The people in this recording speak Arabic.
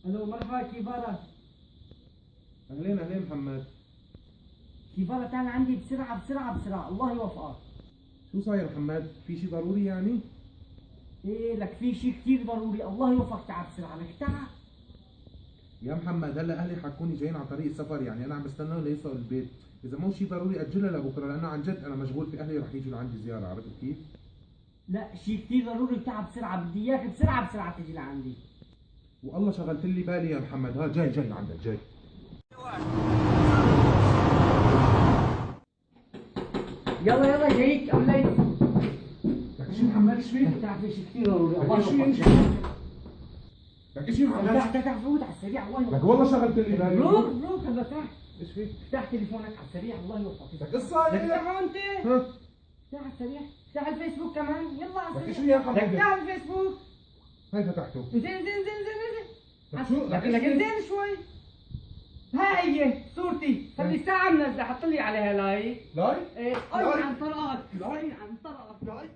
الو مرحبا، كيفارك؟ اهلين اهلين محمد. كيفارك؟ تعال عندي بسرعة بسرعة بسرعة، الله يوفقك. شو صاير محمد؟ في شي ضروري يعني؟ ايه لك في شيء كثير ضروري، الله يوفقك، تعال بسرعة لك تعال. يا محمد هلا اهلي حكوني جايين على طريق السفر، يعني انا عم بستناهم ليوصلوا البيت، اذا مو شيء ضروري اجلها لبكره لانه عن جد انا مشغول في اهلي رح يجوا لعندي زياره، عرفت كيف؟ لا شيء كثير ضروري، تعال بسرعة، بدي اياك بسرعة بسرعة تجي لعندي. والله شغلت لي بالي يا محمد، ها جاي جاي عندك جاي. يلا يلا جايك قبل لا لك شو محمد ايش فيك؟ تعال في شيء كثير ضروري، الله لك شو يوفقك. لك شو محمد؟ تعال فوت على السريع، الله يوفقك. لك والله شغلت لي بالي. روح روح هلا تعال. ايش فيك؟ افتح تليفونك على السريع، الله يوفقك. لك ايش صاير؟ افتحه انت. ها؟ افتح على السريع، افتح الفيسبوك كمان، يلا على لك السريع. شو يا محمد؟ افتح الفيسبوك. هاي فتحته. انزل انزل انزل انزل. لك شو؟ لك انزل شوي. هاي هي صورتي، خلي ساعة منزلة، حط لي عليها لايك. لايك؟ ايه، لايك؟ عن طرقك. لايك؟ عن طرقك. لايك؟